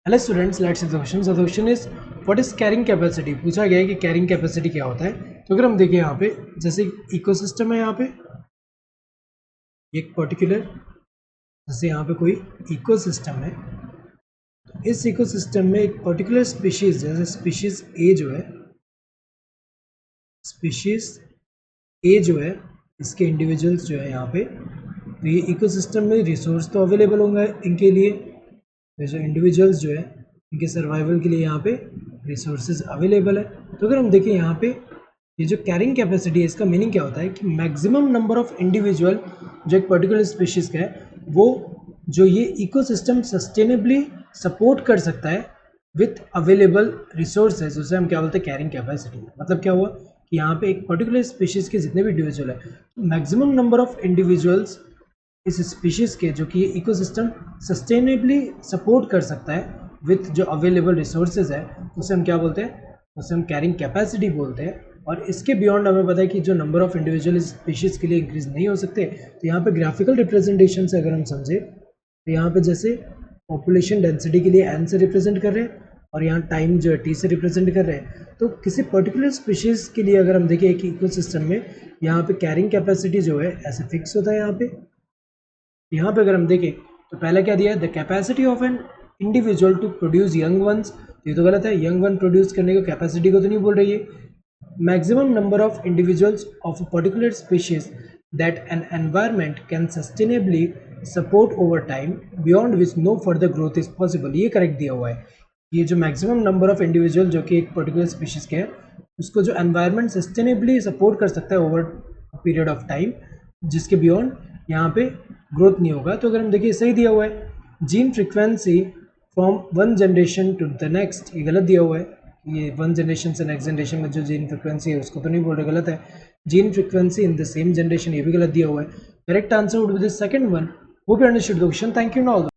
Hello students, let's see the question. The question is what is carrying capacity. पूछा गया है कि carrying capacity क्या होता है। तो अगर हम देखें यहाँ पे, जैसे इकोसिस्टम है, यहाँ पे एक पर्टिकुलर, जैसे यहाँ पे कोई इकोसिस्टम है, तो इस इकोसिस्टम में एक पर्टिकुलर स्पीशीज, जैसे स्पीशीज ए जो है, स्पीशीज ए जो है, इसके इंडिविजुअल्स जो है यहाँ पे, तो ये इकोसिस्टम में रिसोर्स तो अवेलेबल होंगे इनके लिए, जो इंडिविजुअल्स जो है इनके सर्वाइवल के लिए यहाँ पे रिसोर्सेज अवेलेबल है। तो अगर हम देखें यहाँ पे, ये जो कैरिंग कैपेसिटी है, इसका मीनिंग क्या होता है कि मैक्सिमम नंबर ऑफ इंडिविजुअल जो एक पर्टिकुलर स्पीशीज का है, वो जो ये इकोसिस्टम सस्टेनेबली सपोर्ट कर सकता है विथ अवेलेबल रिसोर्सेज, उसे हम क्या बोलते हैं, कैरिंग कैपेसिटी। मतलब क्या हुआ कि यहाँ पे एक पर्टिकुलर स्पीशीज के जितने भी इंडिविजुअल है, मैक्सिमम नंबर ऑफ इंडिविजुअल्स इस स्पीशीज के, जो कि इकोसिस्टम सस्टेनेबली सपोर्ट कर सकता है विथ जो अवेलेबल रिसोर्सेज है, उसे हम क्या बोलते हैं, उसे हम कैरिंग कैपेसिटी बोलते हैं। और इसके बियॉन्ड हमें पता है कि जो नंबर ऑफ इंडिविजुअल इस स्पीशीज के लिए इंक्रीज नहीं हो सकते। तो यहाँ पे ग्राफिकल रिप्रेजेंटेशन से अगर हम समझे, तो यहाँ पे जैसे पॉपुलेशन डेंसिटी के लिए एन से रिप्रेजेंट कर रहे हैं, और यहाँ टाइम जो है टी से रिप्रेजेंट कर रहे हैं। तो किसी पर्टिकुलर स्पीशीज के लिए अगर हम देखें एक इकोसिस्टम में, यहाँ पे कैरिंग कैपेसिटी जो है ऐसे फिक्स होता है। यहाँ पे अगर हम देखें तो पहले क्या दिया है, the capacity of an individual to produce young ones. ये तो गलत है, यंग वन प्रोड्यूस करने को कैपेसिटी को तो नहीं बोल रही है। Maximum number of individuals of a particular species that an environment can sustainably support over time beyond which no further growth is possible, ये करेक्ट दिया हुआ है। ये जो मैक्सिमम नंबर ऑफ इंडिविजुअल जो कि एक पर्टिकुलर स्पीशीज के हैं, उसको जो एनवायरमेंट सस्टेनेबली सपोर्ट कर सकता है ओवर पीरियड ऑफ टाइम, जिसके बियॉन्ड यहाँ पे ग्रोथ नहीं होगा। तो अगर हम देखिए, सही दिया हुआ है। Gene frequency from one generation to the next, ये गलत दिया हुआ है। ये वन जनरेशन से नेक्स्ट जनरेशन में जो जीन फ्रिक्वेंसी है उसको तो नहीं बोल रहे, गलत है। Gene frequency in the same generation, ये भी गलत दिया हुआ है। Correct answer would be the second one. Hope you understood the question. Thank you.